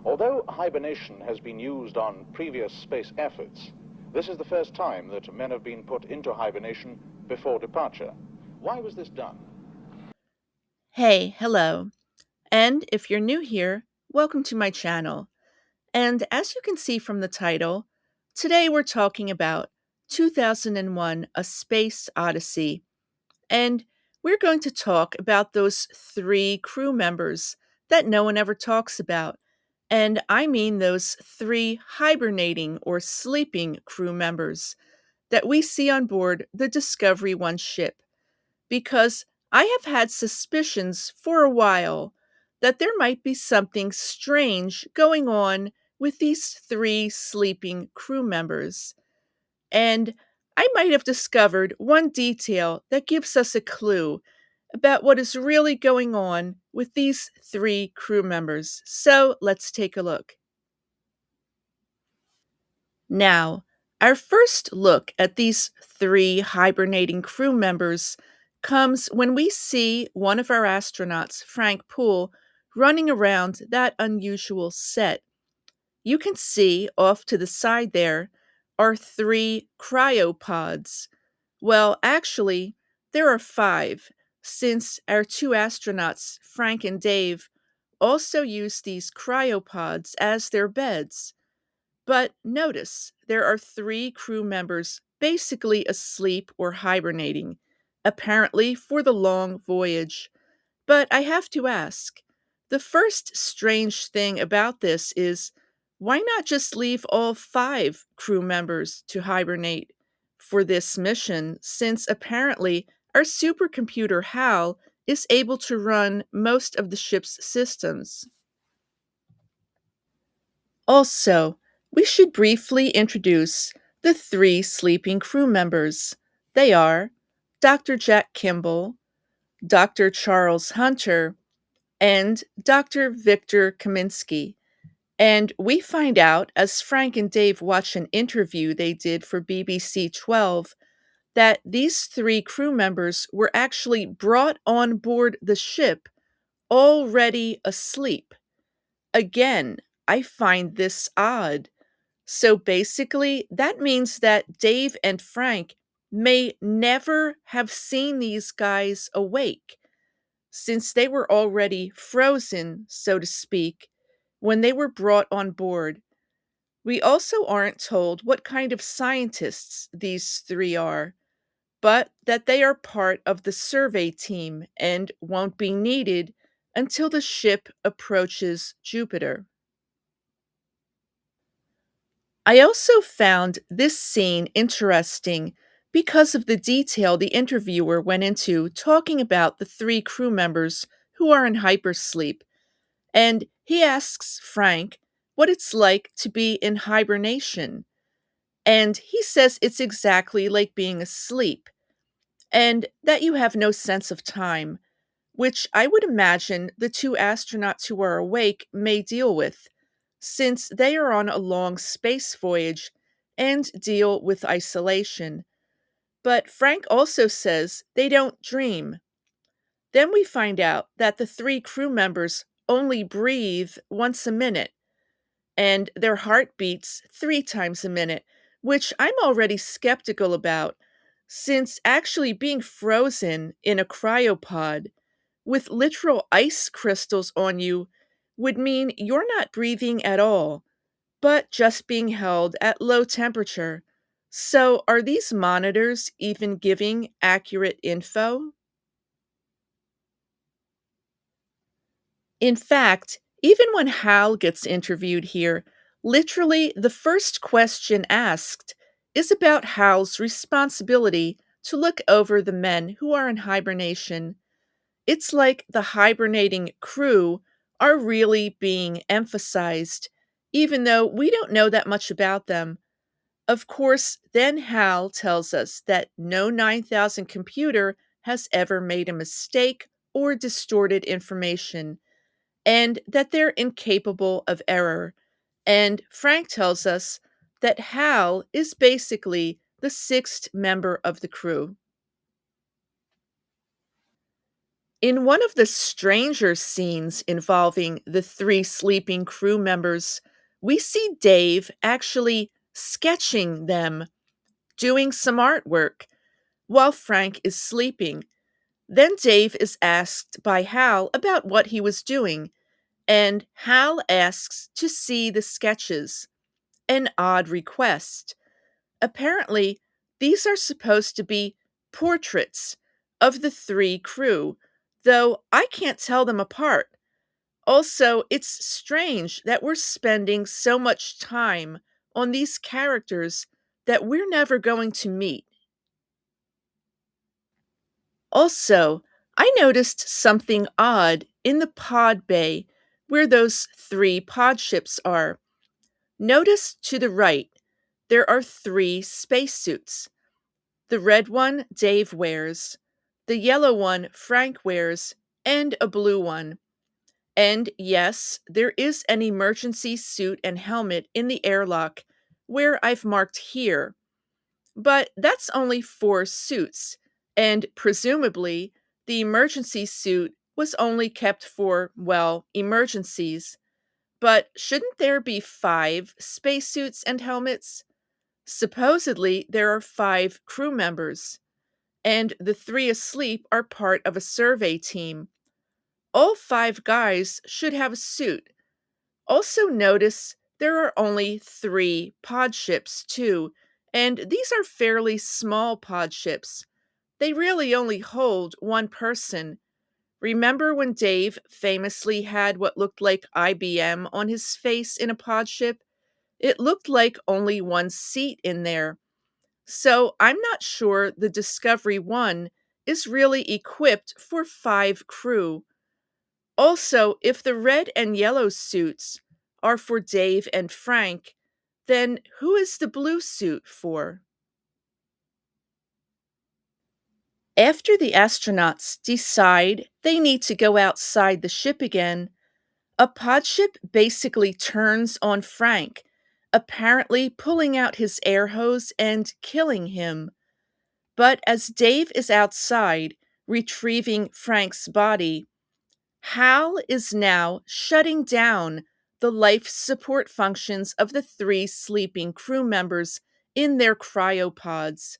Although hibernation has been used on previous space efforts, this is the first time that men have been put into hibernation before departure. Why was this done? Hey, hello. And if you're new here, welcome to my channel. And as you can see from the title, today we're talking about 2001 A Space Odyssey. And we're going to talk about those three crew members that no one ever talks about. And I mean those three hibernating or sleeping crew members that we see on board the Discovery 1 ship because I have had suspicions for a while that there might be something strange going on with these three sleeping crew members. And I might have discovered one detail that gives us a clue about what is really going on with these three crew members. So let's take a look. Now, our first look at these three hibernating crew members comes when we see one of our astronauts, Frank Poole, running around that unusual set. You can see off to the side there are three cryopods. Well, actually, there are five, since our two astronauts, Frank and Dave, also use these cryopods as their beds. But notice there are three crew members basically asleep or hibernating, apparently for the long voyage. But I have to ask, the first strange thing about this is why not just leave all five crew members to hibernate for this mission, since apparently our supercomputer HAL is able to run most of the ship's systems? Also, we should briefly introduce the three sleeping crew members. They are Dr. Jack Kimball, Dr. Charles Hunter, and Dr. Victor Kaminsky. And we find out as Frank and Dave watch an interview they did for BBC 12 that these three crew members were actually brought on board the ship already asleep. Again, I find this odd. So basically, that means that Dave and Frank may never have seen these guys awake, since they were already frozen, so to speak, when they were brought on board. We also aren't told what kind of scientists these three are, but that they are part of the survey team and won't be needed until the ship approaches Jupiter. I also found this scene interesting because of the detail the interviewer went into talking about the three crew members who are in hypersleep. And he asks Frank what it's like to be in hibernation. And he says it's exactly like being asleep, and that you have no sense of time, which I would imagine the two astronauts who are awake may deal with, since they are on a long space voyage and deal with isolation. But Frank also says they don't dream. Then we find out that the three crew members only breathe once a minute, and their heart beats three times a minute, which I'm already skeptical about, since actually being frozen in a cryopod with literal ice crystals on you would mean you're not breathing at all, but just being held at low temperature. So, are these monitors even giving accurate info? In fact, even when Hal gets interviewed here, literally the first question asked is about Hal's responsibility to look over the men who are in hibernation. It's like the hibernating crew are really being emphasized, even though we don't know that much about them. Of course, then Hal tells us that no 9000 computer has ever made a mistake or distorted information, and that they're incapable of error. And Frank tells us that Hal is basically the sixth member of the crew. In one of the stranger scenes involving the three sleeping crew members, we see Dave actually sketching them, doing some artwork, while Frank is sleeping. Then Dave is asked by Hal about what he was doing, and Hal asks to see the sketches. An odd request. Apparently, these are supposed to be portraits of the three crew, though I can't tell them apart. Also, it's strange that we're spending so much time on these characters that we're never going to meet. Also, I noticed something odd in the pod bay where those three pod ships are. Notice to the right, there are three spacesuits. The red one Dave wears, the yellow one Frank wears, and a blue one. And yes, there is an emergency suit and helmet in the airlock where I've marked here. But that's only four suits, and presumably the emergency suit was only kept for, well, emergencies. But shouldn't there be five spacesuits and helmets? Supposedly, there are five crew members, and the three asleep are part of a survey team. All five guys should have a suit. Also, notice there are only three pod ships, too, and these are fairly small pod ships. They really only hold one person. Remember when Dave famously had what looked like IBM on his face in a pod ship? It looked like only one seat in there. So I'm not sure the Discovery 1 is really equipped for five crew. Also, if the red and yellow suits are for Dave and Frank, then who is the blue suit for? After the astronauts decide they need to go outside the ship again, a pod ship basically turns on Frank, apparently pulling out his air hose and killing him. But as Dave is outside, retrieving Frank's body, Hal is now shutting down the life support functions of the three sleeping crew members in their cryopods.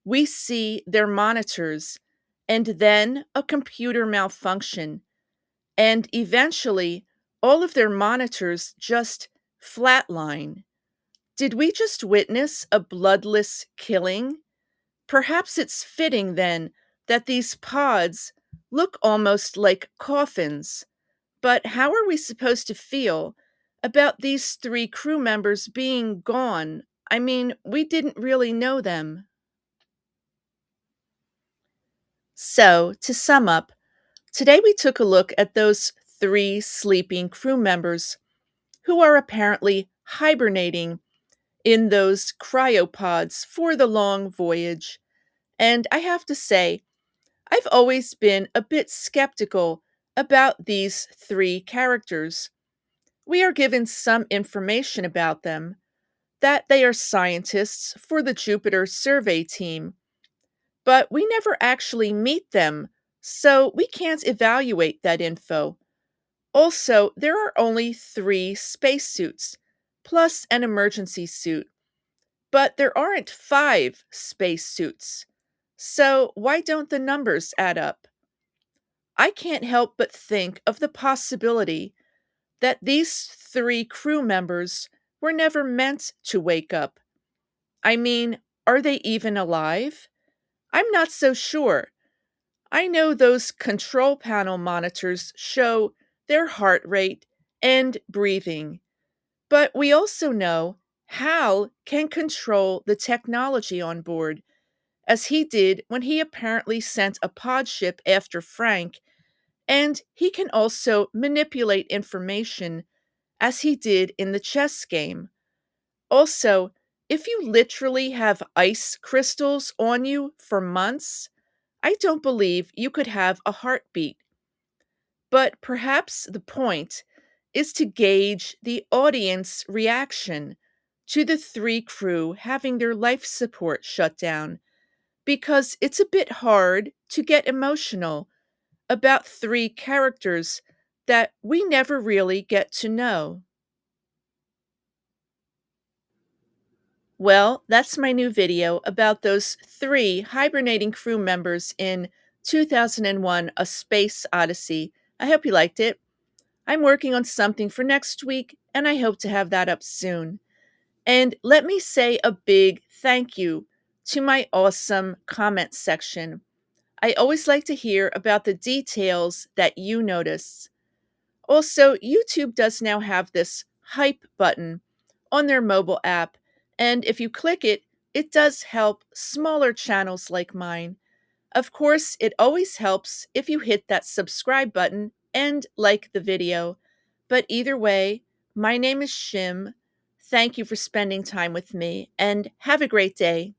We see their monitors, and then a computer malfunction, and eventually all of their monitors just flatline. Did we just witness a bloodless killing? Perhaps it's fitting then that these pods look almost like coffins. But how are we supposed to feel about these three crew members being gone? I mean, we didn't really know them. So, to sum up, today we took a look at those three sleeping crew members who are apparently hibernating in those cryopods for the long voyage. And I have to say, I've always been a bit skeptical about these three characters. We are given some information about them, that they are scientists for the Jupiter survey team, but we never actually meet them, so we can't evaluate that info. Also, there are only three spacesuits, plus an emergency suit, but there aren't five spacesuits. So why don't the numbers add up? I can't help but think of the possibility that these three crew members were never meant to wake up. I mean, are they even alive? I'm not so sure. I know those control panel monitors show their heart rate and breathing, but we also know Hal can control the technology on board, as he did when he apparently sent a pod ship after Frank, and he can also manipulate information as he did in the chess game. Also, if you literally have ice crystals on you for months, I don't believe you could have a heartbeat. But perhaps the point is to gauge the audience reaction to the three crew having their life support shut down, because it's a bit hard to get emotional about three characters that we never really get to know. Well, that's my new video about those three hibernating crew members in 2001 A Space Odyssey. I hope you liked it. I'm working on something for next week, and I hope to have that up soon. And let me say a big thank you to my awesome comment section. I always like to hear about the details that you notice. Also, YouTube does now have this hype button on their mobile app, and if you click it, it does help smaller channels like mine. Of course, it always helps if you hit that subscribe button and like the video. But either way, my name is Shim. Thank you for spending time with me, and have a great day.